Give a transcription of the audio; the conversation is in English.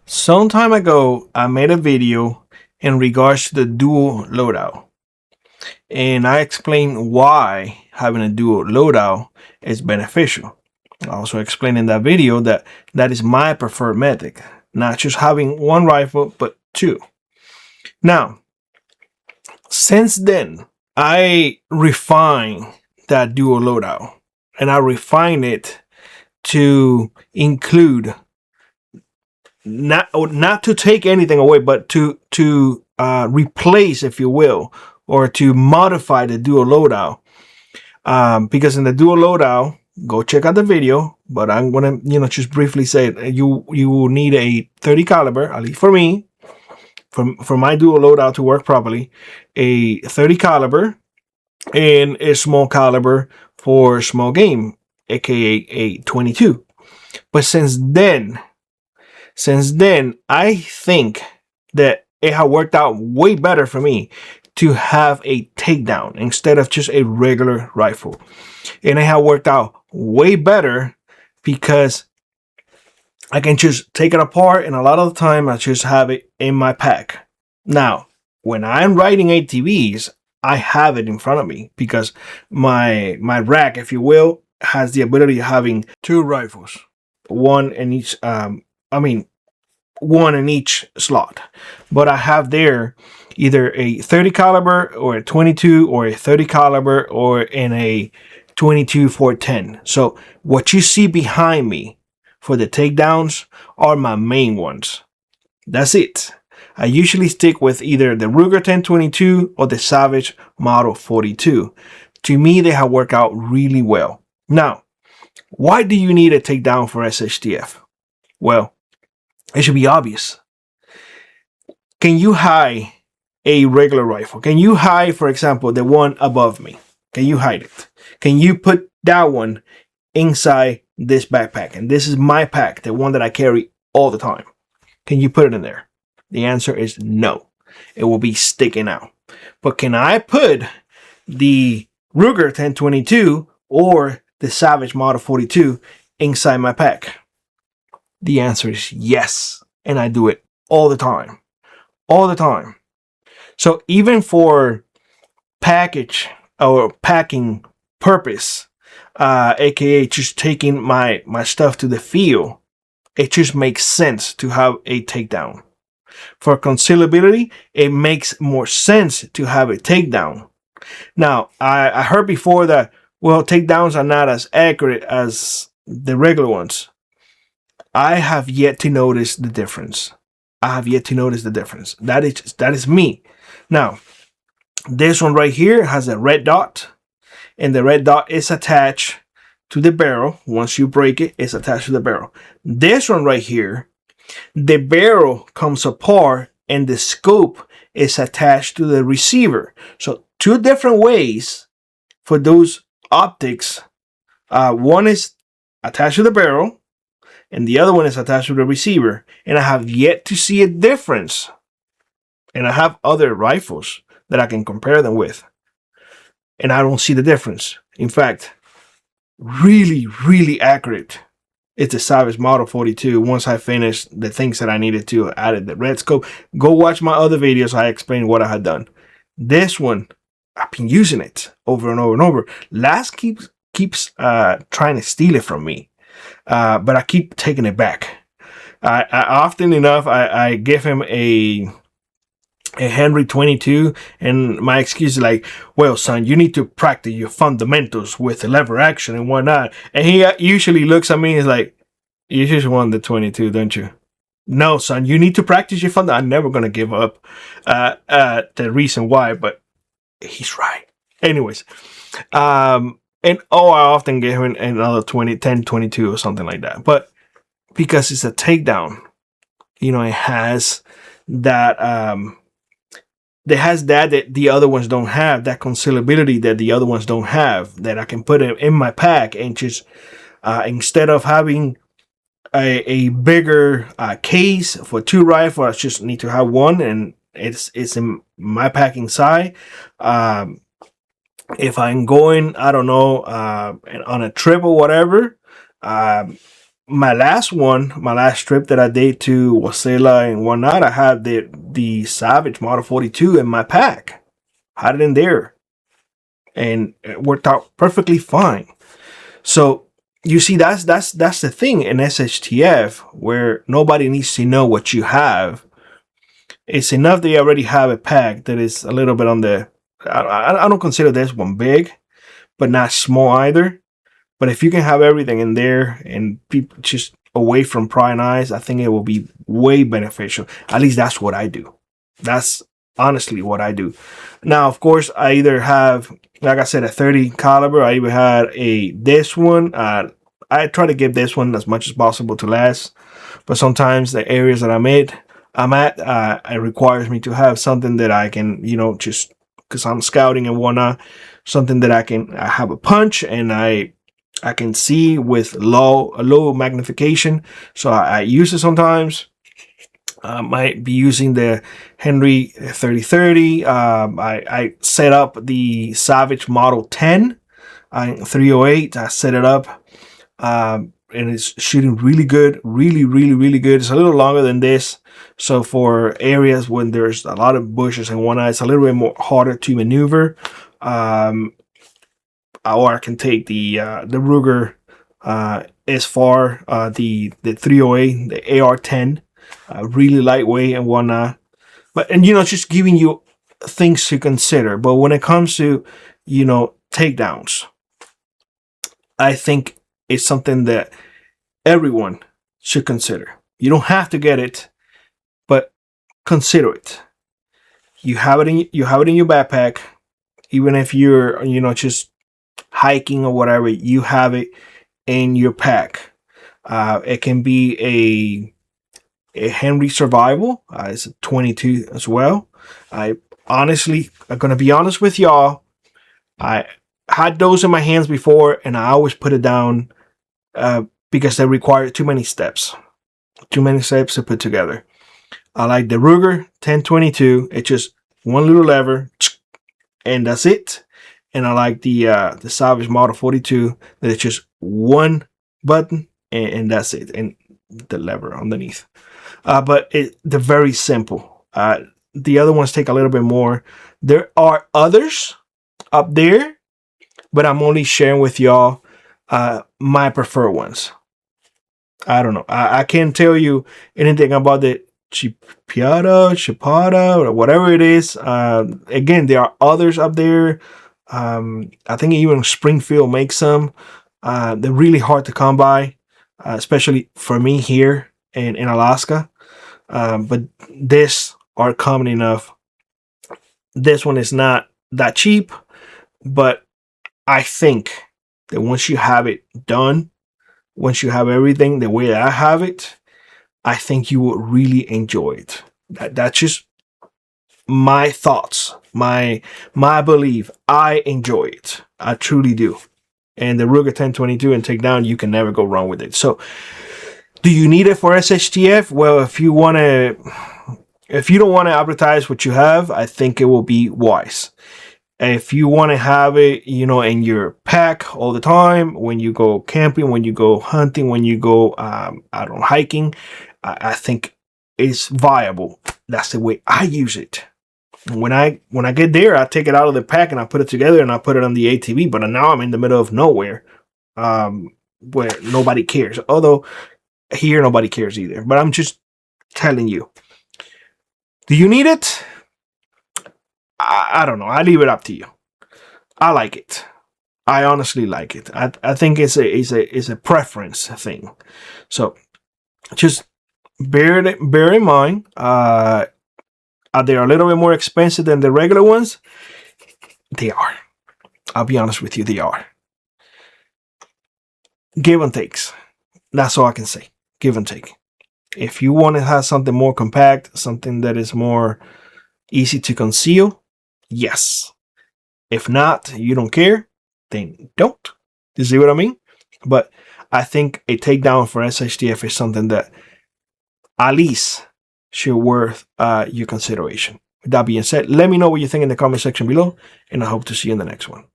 Some time ago, I made a video in regards to the dual loadout, and I explained why having a dual loadout is beneficial. I also explained in that video that that is my preferred method, not just having one rifle, but two. Now, since then, I refine that dual loadout, and I refine it to include not to take anything away, but to replace, if you will, or to modify the dual loadout. Because in the dual loadout, go check out the video. But I'm gonna just briefly say it. You will need a 30 caliber, at least for me, for my dual loadout to work properly, a 30 caliber and a small caliber for small game, aka a 22. But since then, I think that it had worked out way better for me to have a takedown instead of just a regular rifle. And it had worked out way better because I can just take it apart, and a lot of the time I just have it in my pack. Now, when I'm riding ATVs, I have it in front of me because my rack, if you will, has the ability of having two rifles, one in each. One in each slot, but I have there either a 30 caliber or a 22 or a 30 caliber or in a 22 410. So what you see behind me for the takedowns are my main ones. That's it. I usually stick with either the Ruger 1022 or the Savage Model 42. To me, they have worked out really well. Now, why do you need a takedown for SHTF? Well, it should be obvious. Can you hide a regular rifle? Can you hide, for example, the one above me? Can you hide it? Can you put that one inside this backpack? And this is my pack, the one that I carry all the time. Can you put it in there? The answer is no. It will be sticking out. But can I put the Ruger 1022 or the Savage Model 42 inside my pack? The answer is yes, and I do it all the time. All the time. So even for package or packing purpose, aka just taking my stuff to the field, it just makes sense to have a takedown. For concealability, it makes more sense to have a takedown. Now, I heard before that, well, takedowns are not as accurate as the regular ones. I have yet to notice the difference. That is me. Now, this one right here has a red dot, and the red dot is attached to the barrel. Once you break it, it's attached to the barrel. This one right here, the barrel comes apart and the scope is attached to the receiver. So two different ways for those optics. One is attached to the barrel, and the other one is attached to the receiver, and I have yet to see a difference. And I have other rifles that I can compare them with, and I don't see the difference. In fact, really, really accurate. It's a Savage Model 42. Once I finished the things that I needed to, added the red scope. Go watch my other videos. I explained what I had done. This one, I've been using it over and over and over. Last keeps trying to steal it from me. But I keep taking it back. I often enough, I give him a Henry 22, and my excuse is like, well, son, you need to practice your fundamentals with the lever action and whatnot. And he usually looks at me and is like, you just want the 22, don't you? No, son, you need to practice your fundamentals. I'm never going to give up the reason why, but he's right. Anyways, and I often give him another 10, 22 or something like that. But because it's a takedown, it has that that the other ones don't have, that concealability that the other ones don't have, that I can put it in my pack and just instead of having a bigger case for two rifles, I just need to have one, and it's in my packing side. If I'm going, I don't know, on a trip or whatever, my last trip that I did to Wasilla and whatnot, I had the Savage Model 42 in my pack. Had it in there, and it worked out perfectly fine. So you see, that's the thing in SHTF, where nobody needs to know what you have. It's enough that you already have a pack that is a little bit on the. I don't consider this one big, but not small either. But if you can have everything in there and people just away from prying eyes, I think it will be way beneficial. At least that's what I do. That's honestly what I do. Now, of course, I either have, like I said, a 30 caliber. I even had this one. I try to give this one as much as possible to last, but sometimes the areas that I'm at, it requires me to have something that I can, just because I'm scouting and whatnot, something that I have a punch and I can see with low magnification. So I use it sometimes. I might be using the Henry 3030. I set up the Savage Model 10 308. I set it up. And it's shooting really good, really good. It's a little longer than this, so for areas when there's a lot of bushes and whatnot, it's a little bit more harder to maneuver. Or I can take the Ruger as far, the 308, the AR-10, really lightweight and whatnot. But just giving you things to consider. But when it comes to takedowns, I think it's something that everyone should consider. You don't have to get it, but consider it. You have it in your backpack, even if you're just hiking or whatever. You have it in your pack. It can be a Henry Survival. It's a 22 as well. I'm gonna be honest with y'all. I had those in my hands before, and I always put it down because they require too many steps to put together. I like the Ruger 1022. It's just one little lever, and that's it. And I like the Savage Model 42, that it's just one button and that's it, and the lever underneath. But they're very simple. The other ones take a little bit more. There are others up there, but I'm only sharing with y'all my preferred ones. I don't know. I can't tell you anything about the Chipata, or whatever it is. Again, there are others up there. I think even Springfield makes some. They're really hard to come by, especially for me here in Alaska. But these are common enough. This one is not that cheap, but I think that once you have it done, once you have everything the way that I have it, I think you will really enjoy it. That's just my thoughts, my belief. I enjoy it. I truly do. And the Ruger 1022 and Takedown, you can never go wrong with it. So, do you need it for SHTF? Well, if you don't want to advertise what you have, I think it will be wise. If you want to have it, in your pack all the time, when you go camping, when you go hunting, when you go out on hiking, I think it's viable. That's the way I use it. When I get there, I take it out of the pack and I put it together and I put it on the ATV. But now I'm in the middle of nowhere, where nobody cares. Although here nobody cares either. But I'm just telling you. Do you need it? I don't know. I leave it up to you. I like it. I honestly like it. I think it's a preference thing. So just bear in mind. They are a little bit more expensive than the regular ones. They are. I'll be honest with you. They are. Give and takes. That's all I can say. Give and take. If you want to have something more compact, something that is more easy to conceal, yes. If not, you don't care, then don't. You see what I mean? But I think a takedown for SHTF is something that at least should worth your consideration. With that being said, let me know what you think in the comment section below, and I hope to see you in the next one.